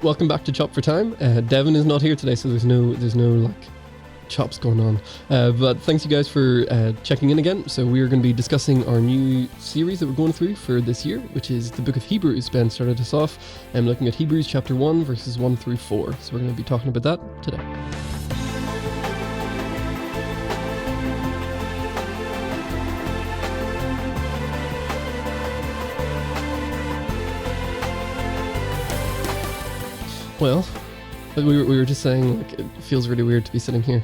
welcome back to Chop for Time. Devin is not here today, so there's no like chops going on. But thanks you guys for checking in again. So we are going to be discussing our new series that we're going through for this year, which is the book of Hebrews. Ben started us off and looking at Hebrews chapter 1 verses 1 through 4. So we're going to be talking about that today. Well, we were just saying, like, it feels really weird to be sitting here.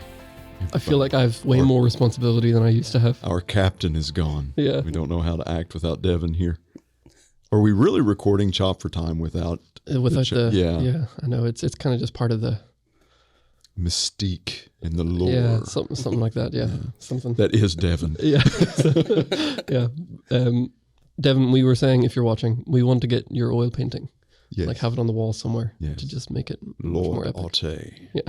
I feel like I have way more responsibility than I used to have. Our captain is gone. Yeah. We don't know how to act without Devin here. Are we really recording Chop for Time without Yeah, I know. It's kind of just part of the mystique and the lore. Yeah, something like that. Yeah, something. That is Devin. Yeah. Yeah. Devin, we were saying, if you're watching, we want to get your oil painting. Yes. Like have it on the wall somewhere to just make it more epic. Arte. Yeah.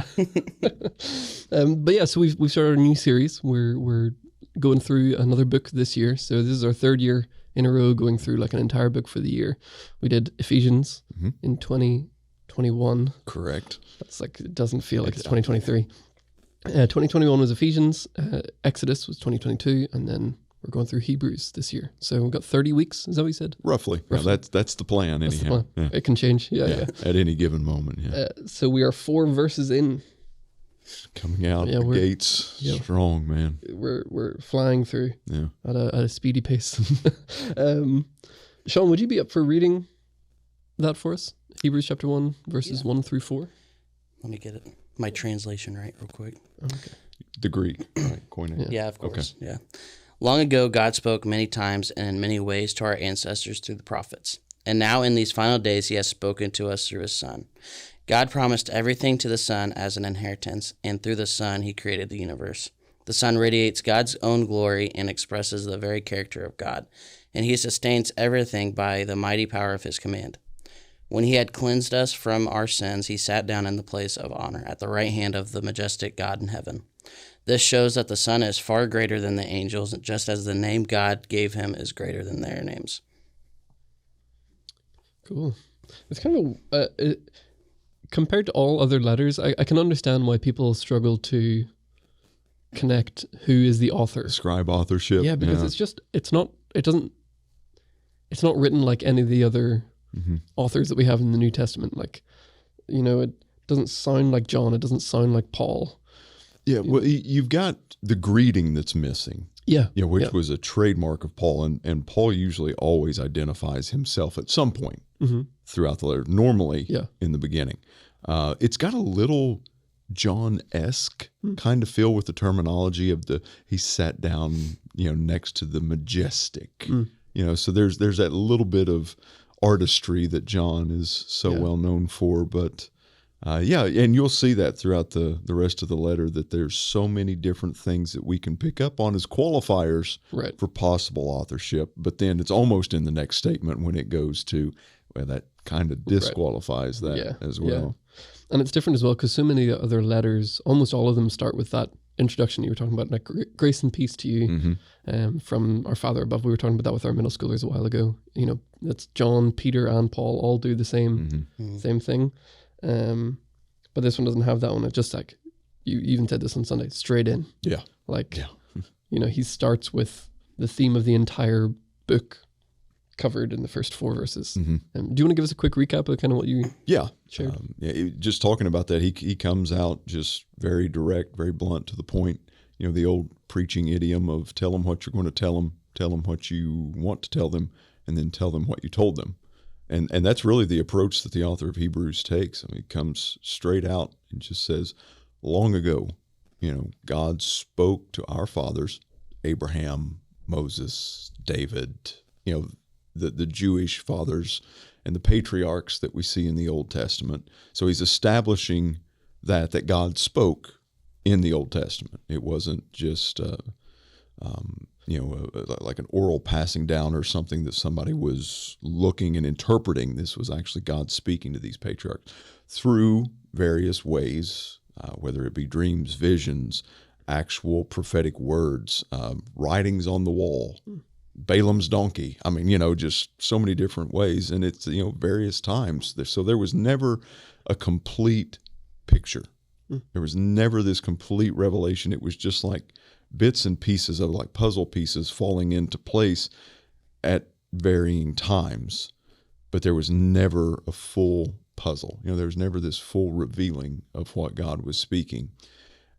But yeah, so we've started a new series. We're going through another book this year. So this is our third year in a row going through like an entire book for the year. We did Ephesians in 2021. Correct. That's like, it doesn't feel like it's 2023. 2021 was Ephesians. Exodus was 2022, and then we're going through Hebrews this year. So we've got 30 weeks, is that what you said? Roughly. Yeah, that's the plan, That's anyhow. the plan. Yeah. It can change. Yeah. At any given moment, So we are 4 verses in. Coming out the gates strong, man. We're flying through at a speedy pace. Sean, would you be up for reading that for us? Hebrews chapter 1, verses 1 through 4? Let me get my translation right real quick. Okay. The Greek, right? Koine. Yeah, of course. Okay. Yeah. Long ago, God spoke many times and in many ways to our ancestors through the prophets. And now in these final days, he has spoken to us through his Son. God promised everything to the Son as an inheritance, and through the Son, he created the universe. The Son radiates God's own glory and expresses the very character of God, and he sustains everything by the mighty power of his command. When he had cleansed us from our sins, he sat down in the place of honor at the right hand of the majestic God in heaven. This shows that the Son is far greater than the angels, just as the name God gave him is greater than their names. Cool. It's kind of, compared to all other letters, I can understand why people struggle to connect who is the author. Describe authorship. Yeah, because it's not written like any of the other authors that we have in the New Testament. Like, it doesn't sound like John. It doesn't sound like Paul. Yeah, well, you've got the greeting that's missing. Yeah. Which was a trademark of Paul. And Paul usually always identifies himself at some point throughout the letter, normally in the beginning. It's got a little John-esque kind of feel with the terminology of he sat down, next to the majestic. So there's that little bit of artistry that John is so well known for, but and you'll see that throughout the rest of the letter, that there's so many different things that we can pick up on as qualifiers for possible authorship, but then it's almost in the next statement when it goes to, that kind of disqualifies that as well. Yeah. And it's different as well because so many other letters, almost all of them start with that introduction you were talking about, like grace and peace to you from our Father above. We were talking about that with our middle schoolers a while ago. That's John, Peter, and Paul all do the same thing. But this one doesn't have that one. It's just like, you even said this on Sunday, straight in. Yeah. He starts with the theme of the entire book covered in the first 4 verses. Do you want to give us a quick recap of kind of what you shared? Just talking about that, he comes out just very direct, very blunt, to the point. The old preaching idiom of tell them what you're going to tell them what you want to tell them, and then tell them what you told them. And that's really the approach that the author of Hebrews takes. He comes straight out and just says, long ago, God spoke to our fathers, Abraham, Moses, David, the Jewish fathers and the patriarchs that we see in the Old Testament. So he's establishing that God spoke in the Old Testament. It wasn't just like an oral passing down or something that somebody was looking and interpreting. This was actually God speaking to these patriarchs through various ways, whether it be dreams, visions, actual prophetic words, writings on the wall, Balaam's donkey. I mean, just so many different ways, and it's, various times. So there was never a complete picture. There was never this complete revelation. It was just like bits and pieces of like puzzle pieces falling into place at varying times, but there was never a full puzzle. There was never this full revealing of what God was speaking.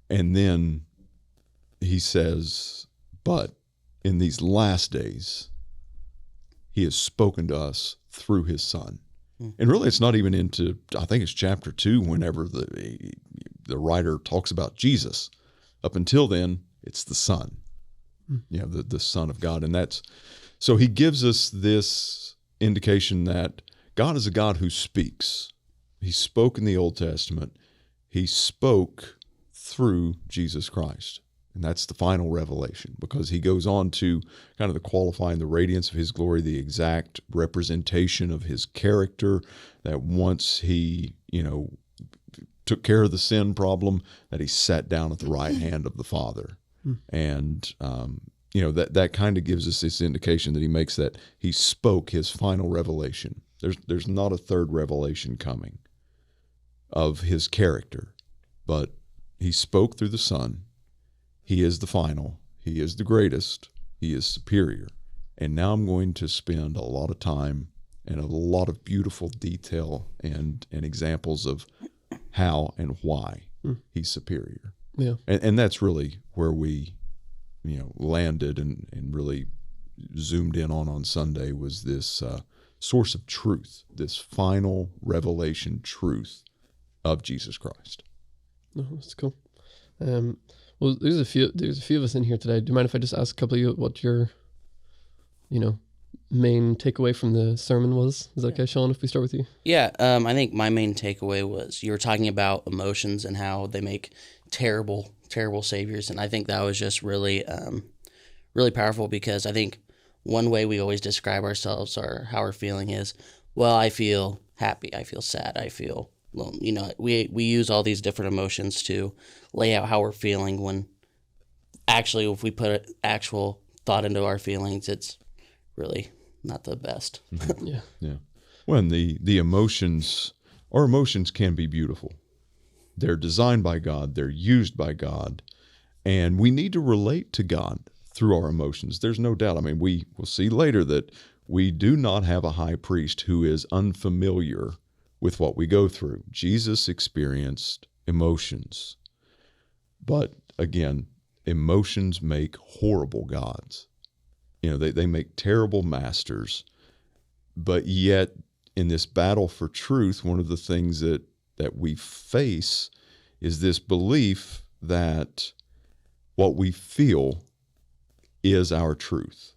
And then he says, but in these last days, he has spoken to us through his Son. And really, it's not even into, I think it's chapter 2, whenever the writer talks about Jesus. Up until then, it's the Son, the Son of God. And so he gives us this indication that God is a God who speaks. He spoke in the Old Testament. He spoke through Jesus Christ. And that's the final revelation, because he goes on to kind of the qualifying the radiance of his glory, the exact representation of his character, that once he, took care of the sin problem, that he sat down at the right hand of the Father. And, that kind of gives us this indication that he makes that he spoke his final revelation. There's not a third revelation coming of his character, but he spoke through the Son. He is the final. He is the greatest. He is superior. And now I'm going to spend a lot of time and a lot of beautiful detail and examples of how and why he's superior. Yeah. And that's really where we, landed and really zoomed in on Sunday, was this source of truth, this final revelation truth of Jesus Christ. Oh, that's cool. Well, there's a few of us in here today. Do you mind if I just ask a couple of you what your, main takeaway from the sermon was? Is that okay, Sean, if we start with you? Yeah, I think my main takeaway was you were talking about emotions and how they make terrible, terrible saviors, and I think that was just really, really powerful, because I think one way we always describe ourselves or how we're feeling is, well, I feel happy, I feel sad, I feel lonely. We use all these different emotions to lay out how we're feeling, when actually if we put actual thought into our feelings, it's really not the best. Yeah. When the emotions, our emotions can be beautiful. They're designed by God, they're used by God, and we need to relate to God through our emotions. There's no doubt. I mean, we will see later that we do not have a high priest who is unfamiliar with what we go through. Jesus experienced emotions. But again, emotions make horrible gods. They make terrible masters. But yet, in this battle for truth, one of the things that we face is this belief that what we feel is our truth.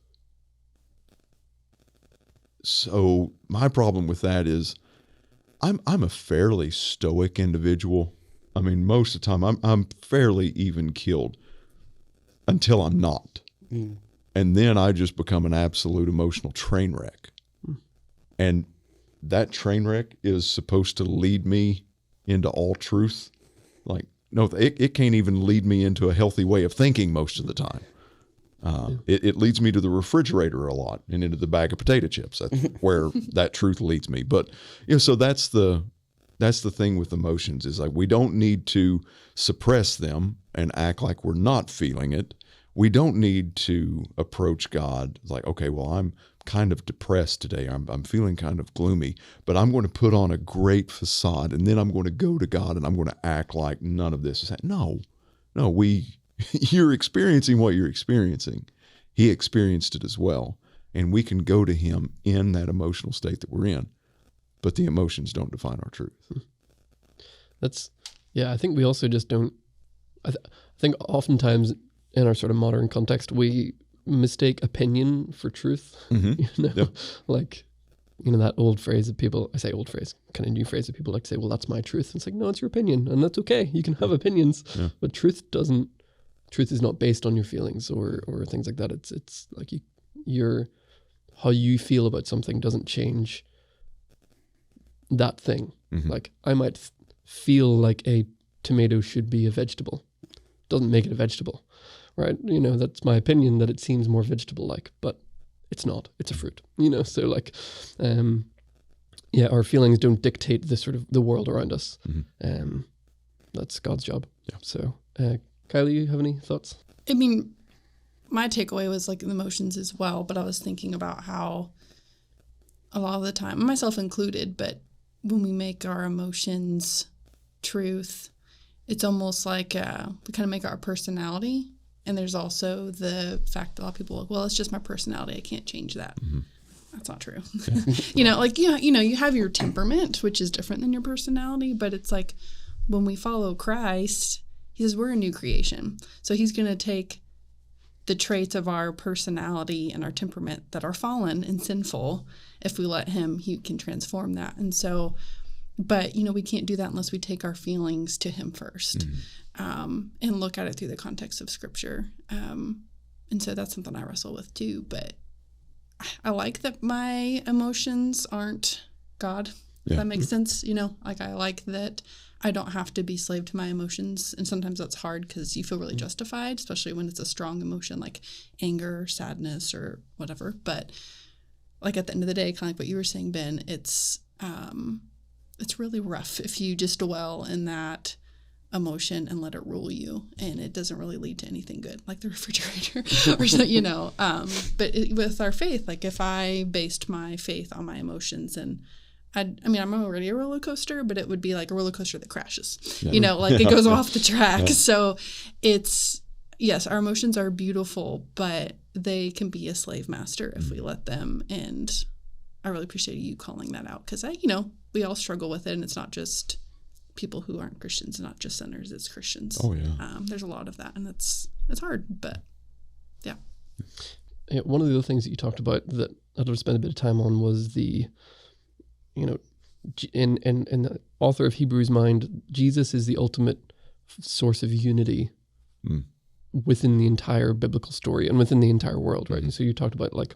So my problem with that is I'm a fairly stoic individual. I mean, most of the time I'm fairly even keeled until I'm not. And then I just become an absolute emotional train wreck. And that train wreck is supposed to lead me into all truth. Like, no, it can't even lead me into a healthy way of thinking most of the time. It leads me to the refrigerator a lot and into the bag of potato chips. That's where that truth leads me. But so that's the thing with emotions, is like we don't need to suppress them and act like we're not feeling it. We don't need to approach God like, okay, well, I'm kind of depressed today. I'm feeling kind of gloomy, but I'm going to put on a great facade, and then I'm going to go to God and I'm going to act like none of this is happening. No, you're experiencing what you're experiencing. He experienced it as well. And we can go to him in that emotional state that we're in. But the emotions don't define our truth. I think we also just don't, I think oftentimes in our sort of modern context, we mistake opinion for truth. Yep. Like, that old phrase that people, I say old phrase, kind of new phrase that people like to say, well, that's my truth. And it's like, no, it's your opinion. And that's okay. You can have opinions, but truth is not based on your feelings or things like that. It's like how you feel about something doesn't change that thing. Like I might feel like a tomato should be a vegetable. Doesn't make it a vegetable, right? That's my opinion that it seems more vegetable-like, but it's not. It's a fruit, So like, our feelings don't dictate the sort of the world around us. That's God's job. Yeah. So, Kylie, you have any thoughts? I mean, my takeaway was like the emotions as well, but I was thinking about how a lot of the time, myself included, but when we make our emotions truth, it's almost like we kind of make our personality. And there's also the fact that a lot of people are like, well, it's just my personality. I can't change that. That's not true. You have your temperament, which is different than your personality, but it's like when we follow Christ, he says we're a new creation. So he's going to take the traits of our personality and our temperament that are fallen and sinful. If we let him, he can transform that. And so, but, we can't do that unless we take our feelings to him first and look at it through the context of Scripture. And so that's something I wrestle with too. But I like that my emotions aren't God. If that makes sense. Like I like that I don't have to be slave to my emotions. And sometimes that's hard because you feel really justified, especially when it's a strong emotion like anger or sadness or whatever. But like at the end of the day, kind of like what you were saying, Ben, it's really rough if you just dwell in that emotion and let it rule you, and it doesn't really lead to anything good, like the refrigerator or so, but with our faith, like if I based my faith on my emotions, and I'm already a roller coaster, but it would be like a roller coaster that crashes, like it goes off the track. So it's, yes, our emotions are beautiful, but they can be a slave master if we let them. And I really appreciate you calling that out, because we all struggle with it, and it's not just people who aren't Christians, not just sinners, it's Christians. Oh yeah. There's a lot of that, and it's hard, but yeah. One of the other things that you talked about that I'd have spent a bit of time on was the, in the author of Hebrews' mind, Jesus is the ultimate source of unity within the entire biblical story and within the entire world, right? And so you talked about like,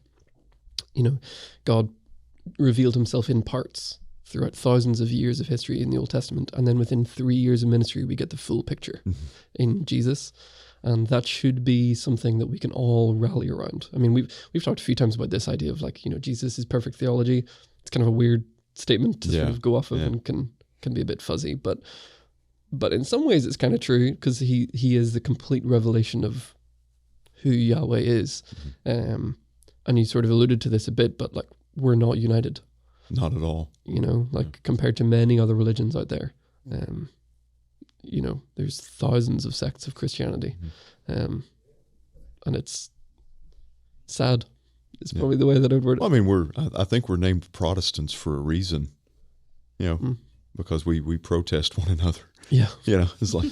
God revealed himself in parts throughout thousands of years of history in the Old Testament. And then within 3 years of ministry, we get the full picture in Jesus. And that should be something that we can all rally around. I mean, we've talked a few times about this idea of like, Jesus is perfect theology. It's kind of a weird statement to sort of go off of and can be a bit fuzzy. But in some ways it's kind of true, because he is the complete revelation of who Yahweh is. And you sort of alluded to this a bit, but like we're not united. Not at all. Compared to many other religions out there, there's thousands of sects of Christianity, and it's sad. It's probably the way that I'd word it. Well, I mean, I think we're named Protestants for a reason, because we protest one another. Yeah. It's like,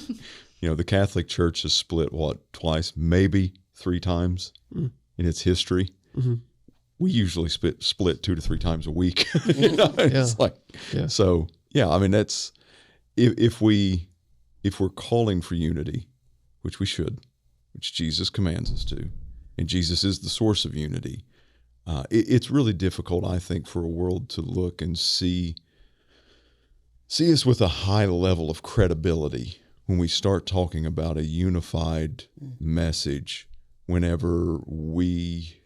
the Catholic Church is split, twice, maybe 3 times in its history. We usually split 2 to 3 times a week. It's like, so yeah, I mean, that's, if we're calling for unity, which we should, which Jesus commands us to, and Jesus is the source of unity, it's really difficult, I think, for a world to look and see us with a high level of credibility when we start talking about a unified message, whenever we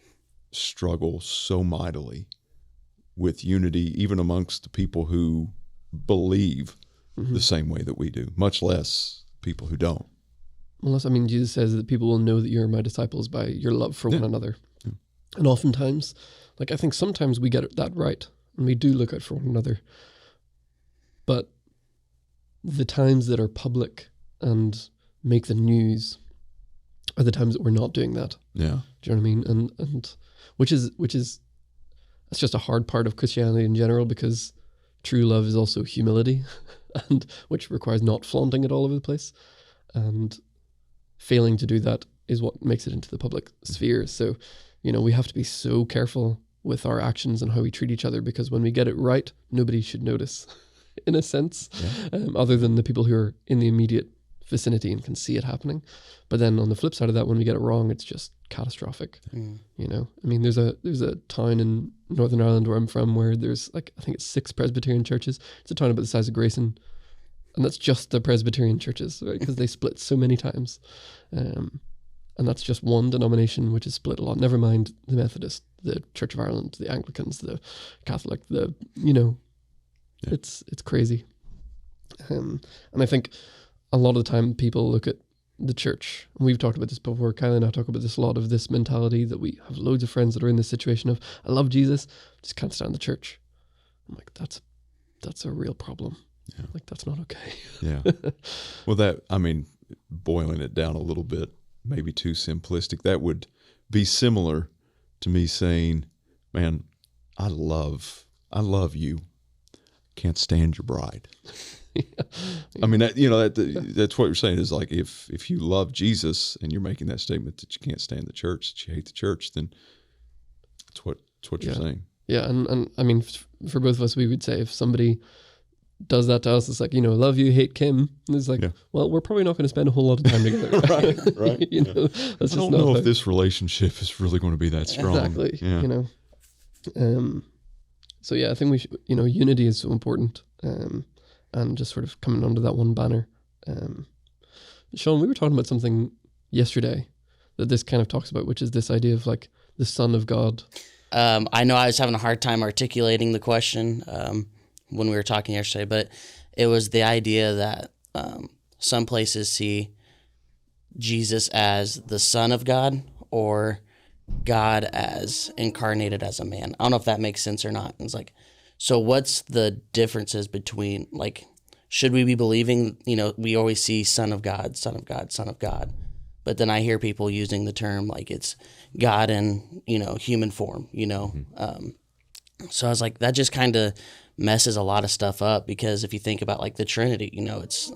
struggle so mightily with unity, even amongst the people who believe the same way that we do, much less people who don't. Unless, Jesus says that people will know that you're my disciples by your love for one another. And oftentimes, I think sometimes we get that right, and we do look out for one another. But the times that are public and make the news are the times that we're not doing that. Yeah. Do you know what I mean? And which is that's just a hard part of Christianity in general, because true love is also humility, and which requires not flaunting it all over the place. And failing to do that is what makes it into the public sphere. So, we have to be so careful with our actions and how we treat each other, because when we get it right, nobody should notice, in a sense, other than the people who are in the immediate vicinity and can see it happening. But then on the flip side of that, when we get it wrong, it's just catastrophic. There's a town in Northern Ireland where I'm from where there's I think it's 6 Presbyterian churches. It's a town about the size of Grayson, and that's just the Presbyterian churches, right? Because they split so many times. And that's just one denomination which is split a lot. Never mind the Methodist, the Church of Ireland, the Anglicans, the Catholic, it's crazy. And I think a lot of the time people look at the church, and we've talked about this before, Kylie and I talk about this a lot, of this mentality that we have loads of friends that are in this situation of, I love Jesus, just can't stand the church. I'm like, that's a real problem. Yeah. Like, that's not okay. Yeah. Well, boiling it down a little bit, maybe too simplistic, that would be similar to me saying, man, I love you, can't stand your bride. Yeah. I mean, that's what you're saying is like, if you love Jesus and you're making that statement that you can't stand the church, that you hate the church, then that's what you're saying. Yeah. And I mean, for both of us, we would say if somebody does that to us, it's like, love you, hate Kim. And it's like, well, we're probably not going to spend a whole lot of time together. Right. That's I don't know if this relationship is really going to be that strong. Exactly. Yeah. So yeah, I think we should, unity is so important. And just sort of coming under that one banner. Sean, we were talking about something yesterday that this kind of talks about, which is this idea of like the Son of God. I know I was having a hard time articulating the question when we were talking yesterday, but it was the idea that some places see Jesus as the Son of God or God as incarnated as a man. I don't know if that makes sense or not. It's like, so what's the differences between, like, should we be believing, we always see Son of God, Son of God, Son of God. But then I hear people using the term like it's God in, human form, Mm-hmm. So I was like, that just kind of messes a lot of stuff up, because if you think about like the Trinity, it's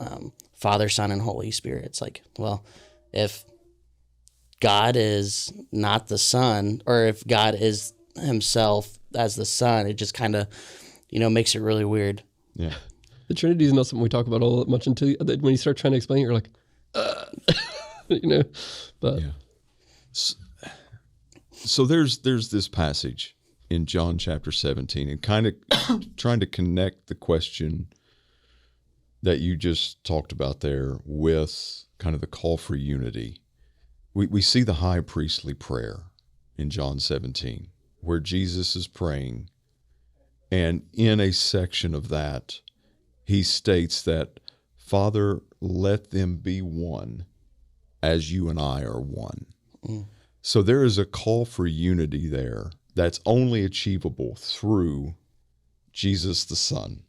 Father, Son, and Holy Spirit. It's like, well, if God is not the Son, or if God is himself as the Son, it just kind of, makes it really weird. Yeah. The Trinity is not something we talk about all that much until when you start trying to explain it, you're like, but. Yeah. So there's this passage in John chapter 17, and kind of trying to connect the question that you just talked about there with kind of the call for unity. We see the high priestly prayer in John 17, where Jesus is praying, and in a section of that, he states that, Father, let them be one as you and I are one. Mm. So there is a call for unity there that's only achievable through Jesus the Son.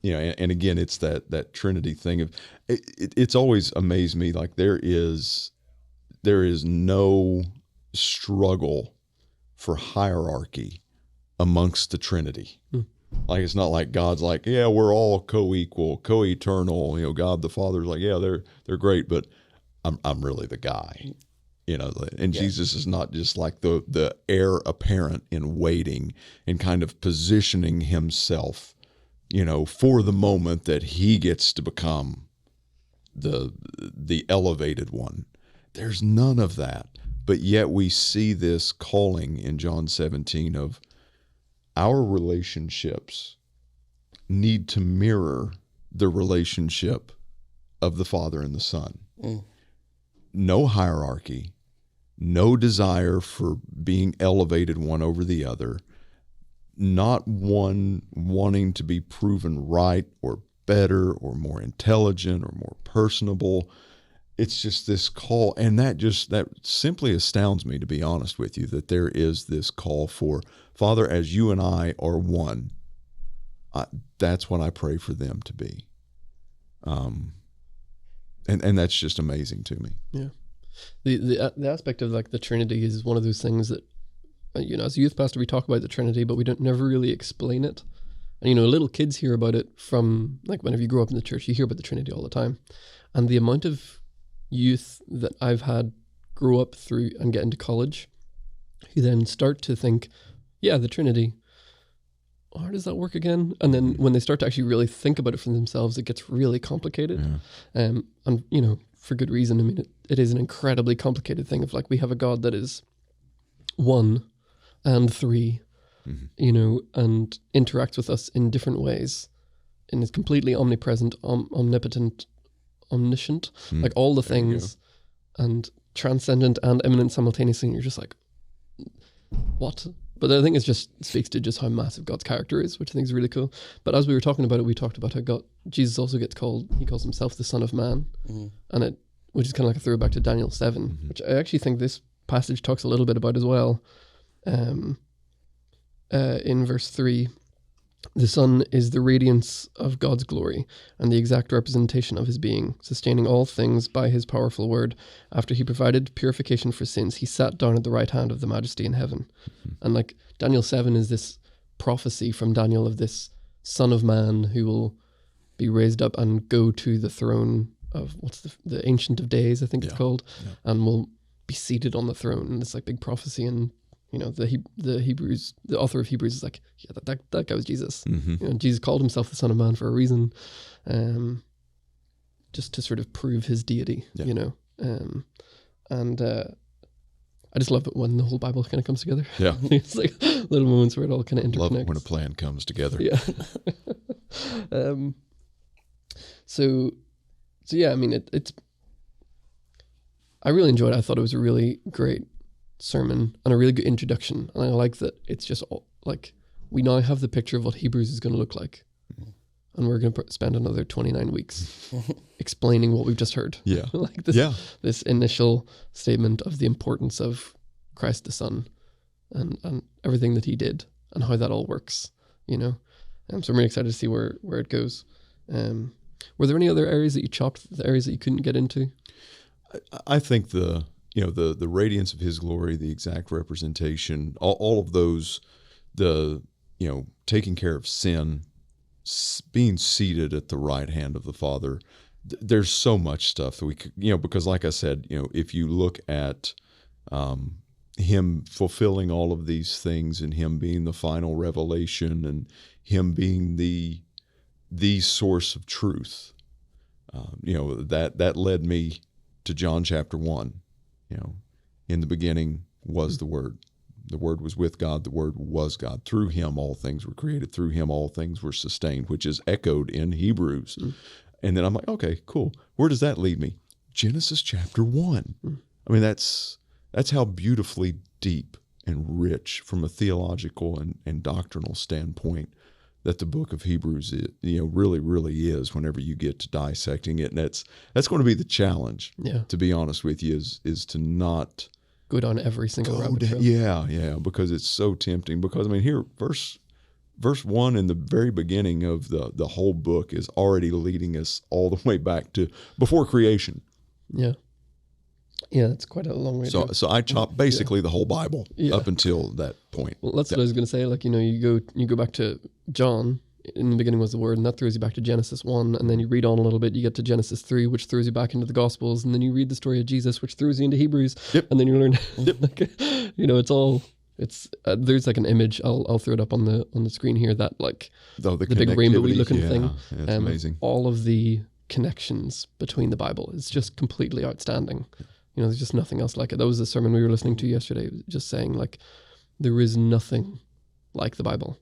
And again, it's that Trinity thing of it's always amazed me, like there is no struggle for hierarchy amongst the Trinity. Hmm. Like, it's not like God's like, yeah, we're all co-equal, co-eternal. God the Father's like, yeah, they're great, but I'm really the guy. And yeah. Jesus is not just like the heir apparent in waiting and kind of positioning himself, for the moment that he gets to become the elevated one. There's none of that. But yet we see this calling in John 17 of our relationships need to mirror the relationship of the Father and the Son. Mm. No hierarchy, no desire for being elevated one over the other, not one wanting to be proven right or better or more intelligent or more personable. It's just this call, and that simply astounds me, to be honest with you, that there is this call for, Father, as you and I are one, that's what I pray for them to be. And that's just amazing to me. Yeah. The aspect of like the Trinity is one of those things that, as a youth pastor, we talk about the Trinity, but we don't never really explain it. And, little kids hear about it from, like, whenever you grow up in the church, you hear about the Trinity all the time. And the amount of youth that I've had grow up through and get into college, who then start to think, yeah, the Trinity, how does that work again? And then when they start to actually really think about it for themselves, it gets really complicated. Yeah. And, for good reason. I mean, it is an incredibly complicated thing of like, we have a God that is one and three, and interacts with us in different ways and is completely omnipresent, omnipotent, omniscient, like all the things, and transcendent and immanent simultaneously, and you're just like, what? But I think it just speaks to just how massive God's character is, which I think is really cool. But as we were talking about it, we talked about how Jesus also gets called, he calls himself the Son of Man, and which is kind of like a throwback to Daniel 7, which I actually think this passage talks a little bit about as well. In verse 3, the Son is the radiance of God's glory and the exact representation of his being, sustaining all things by his powerful word. After he provided purification for sins, he sat down at the right hand of the Majesty in heaven. And like Daniel 7 is this prophecy from Daniel of this Son of Man who will be raised up and go to the throne of the Ancient of Days, I think it's called, and will be seated on the throne. And it's like big prophecy, and the Hebrews, the author of Hebrews is like, yeah, that guy was Jesus. Jesus called himself the Son of Man for a reason, just to sort of prove his deity, and I just love it when the whole Bible kind of comes together. Yeah. It's like little moments where it all kind of interconnects. Love it when a plan comes together. Yeah. So yeah, I mean, it's, I really enjoyed it. I thought it was a really great sermon and a really good introduction. And I like that it's just like, we now have the picture of what Hebrews is going to look like. And we're going to spend another 29 weeks explaining what we've just heard. Yeah. Like this initial statement of the importance of Christ the Son and everything that he did and how that all works, So I'm really excited to see where it goes. Were there any other areas that you chopped, the areas that you couldn't get into? I think the radiance of his glory, the exact representation, all of those, taking care of sin, being seated at the right hand of the Father. There's so much stuff that we could, because like I said, if you look at him fulfilling all of these things and him being the final revelation and him being the source of truth, that led me to John chapter 1. In the beginning was the Word. The Word was with God. The Word was God. Through him all things were created. Through him all things were sustained, which is echoed in Hebrews. And then I'm like, okay, cool. Where does that lead me? Genesis chapter 1. I mean, that's how beautifully deep and rich from a theological and doctrinal standpoint that the book of Hebrews really, really is whenever you get to dissecting it. And that's going to be the challenge, to be honest with you, is to not go down every single rabbit trail. Yeah, because it's so tempting. Because, I mean, here, verse 1 in the very beginning of the whole book is already leading us all the way back to before creation. Yeah. Yeah, that's quite a long way. So I chopped basically the whole Bible up until that point. Well, that's what I was going to say. Like, you go back to John. In the beginning was the Word, and that throws you back to Genesis 1, and then you read on a little bit, you get to Genesis 3, which throws you back into the Gospels, and then you read the story of Jesus, which throws you into Hebrews, and then you learn, there's like an image, I'll throw it up on the screen here, that like the big rainbowy looking thing. It's amazing. All of the connections between the Bible is just completely outstanding. There's just nothing else like it. That was the sermon we were listening to yesterday, just saying like, there is nothing like the Bible.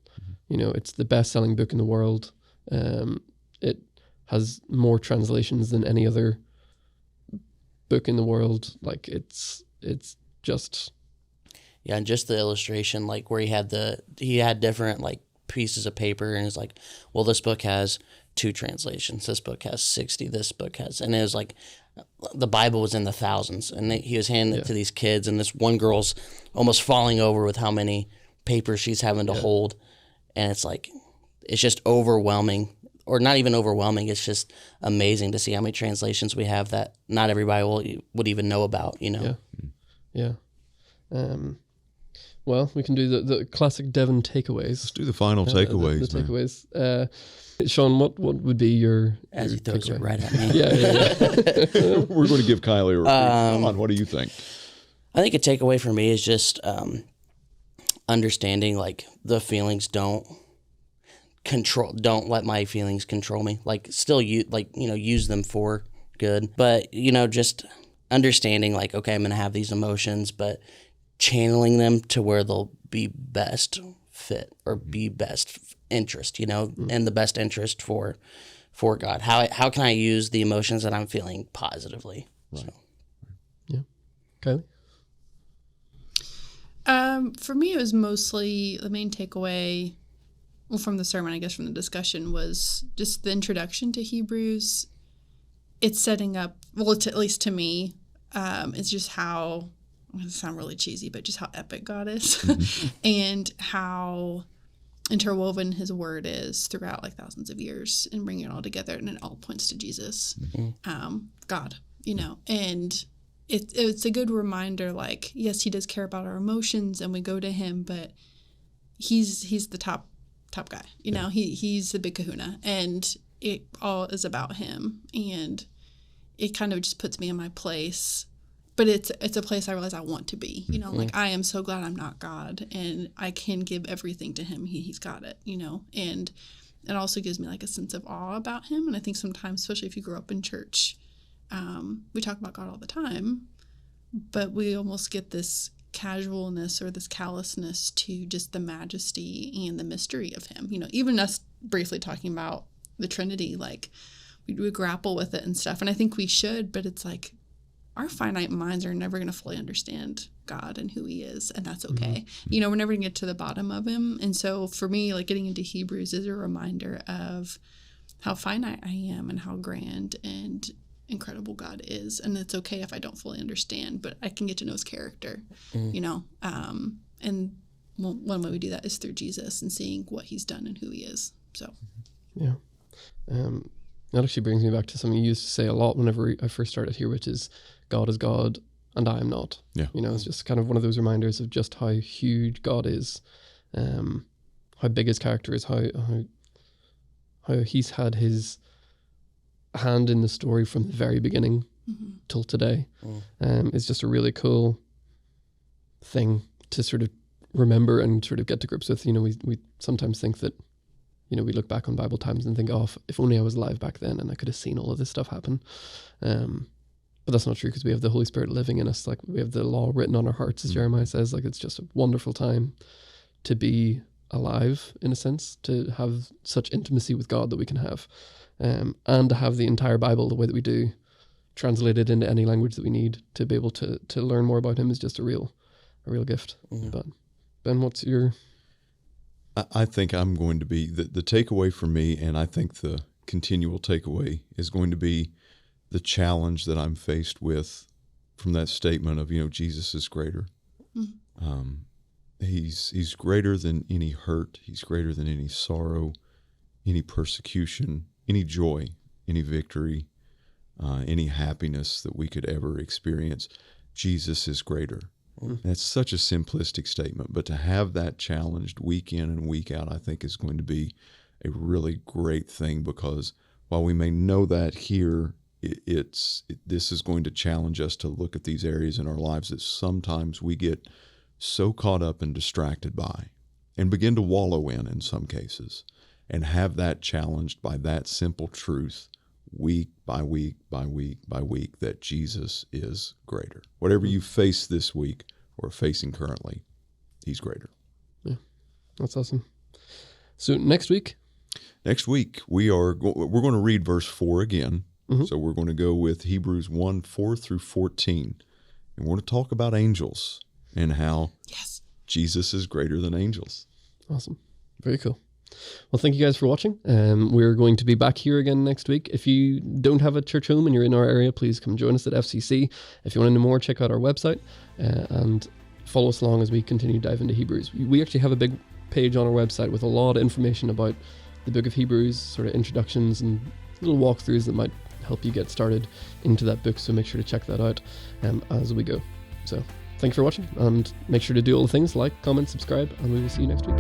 It's the best-selling book in the world. It has more translations than any other book in the world. Like it's just and just the illustration, like where he had different like pieces of paper, and it's like, well, this book has 2 translations. This book has 60. This book has, and it was like the Bible was in the thousands, and he was handing it to these kids, and this one girl's almost falling over with how many papers she's having to hold. And it's like, it's just overwhelming, or not even overwhelming. It's just amazing to see how many translations we have that not everybody would even know about, Yeah. Well, we can do the classic Devon takeaways. Let's do the final takeaways. The takeaways. Sean, what would be your As he throws it right at me. Yeah. We're going to give Kylie a come on, what do you think? I think a takeaway for me is just understanding like the feelings don't let my feelings control me. Like still use them for good. But just understanding like, okay, I'm gonna have these emotions, but channeling them to where they'll be best fit or be best interest, and the best interest for God. How can I use the emotions that I'm feeling positively? Right. So. Kylie? For me, it was mostly the main takeaway from the sermon, I guess, from the discussion, was just the introduction to Hebrews. It's setting up, well, at least to me, it's just how, I'm going to sound really cheesy, but just how epic God is and how interwoven his word is throughout like thousands of years and bringing it all together, and it all points to Jesus, God, and it's a good reminder, like, yes, he does care about our emotions and we go to him, but he's the top guy, he's the big kahuna, and it all is about him, and it kind of just puts me in my place. But it's a place I realize I want to be, like, I am so glad I'm not God, and I can give everything to him. He's got it, and it also gives me like a sense of awe about him. And I think sometimes, especially if you grow up in church, we talk about God all the time, but we almost get this casualness or this callousness to just the majesty and the mystery of him. Even us briefly talking about the Trinity, like, we grapple with it and stuff. And I think we should, but it's like, our finite minds are never going to fully understand God and who he is, and that's okay. We're never going to get to the bottom of him. And so for me, like, getting into Hebrews is a reminder of how finite I am and how grand and incredible God is. And it's okay if I don't fully understand, but I can get to know his character, and one way we do that is through Jesus and seeing what he's done and who he is. So, yeah. That actually brings me back to something you used to say a lot whenever I first started here, which is God is God and I am not. Yeah. It's just kind of one of those reminders of just how huge God is, how big his character is, how he's had his hand in the story from the very beginning till today. It's just a really cool thing to sort of remember and sort of get to grips with. We sometimes think that, we look back on Bible times and think, oh, if only I was alive back then and I could have seen all of this stuff happen. But that's not true, because we have the Holy Spirit living in us. Like, we have the law written on our hearts, as Jeremiah says. Like, it's just a wonderful time to be alive, in a sense, to have such intimacy with God that we can have, and to have the entire Bible the way that we do, translated into any language that we need to be able to learn more about him, is just a real gift. But Ben, what's your... I think I'm going to be, the takeaway for me, and I think the continual takeaway is going to be the challenge that I'm faced with from that statement of, Jesus is greater. He's greater than any hurt. He's greater than any sorrow, any persecution, any joy, any victory, any happiness that we could ever experience. Jesus is greater. That's such a simplistic statement, but to have that challenged week in and week out, I think is going to be a really great thing, because while we may know that here, this is going to challenge us to look at these areas in our lives that sometimes we get so caught up and distracted by and begin to wallow in some cases, and have that challenged by that simple truth week by week by week by week, that Jesus is greater. Whatever you face this week or facing currently, he's greater. Yeah, that's awesome. So next week we're going to read verse 4 again. So we're going to go with Hebrews 1, 4 through 14. And we're going to talk about angels and how Jesus is greater than angels. Awesome. Very cool. Well, thank you guys for watching. We're going to be back here again next week. If you don't have a church home and you're in our area, please come join us at FCC. If you want to know more, check out our website and follow us along as we continue to dive into Hebrews. We actually have a big page on our website with a lot of information about the book of Hebrews, sort of introductions and little walkthroughs that might help you get started into that book. So make sure to check that out as we go. So thank you for watching, and make sure to do all the things like, comment, subscribe, and we will see you next week.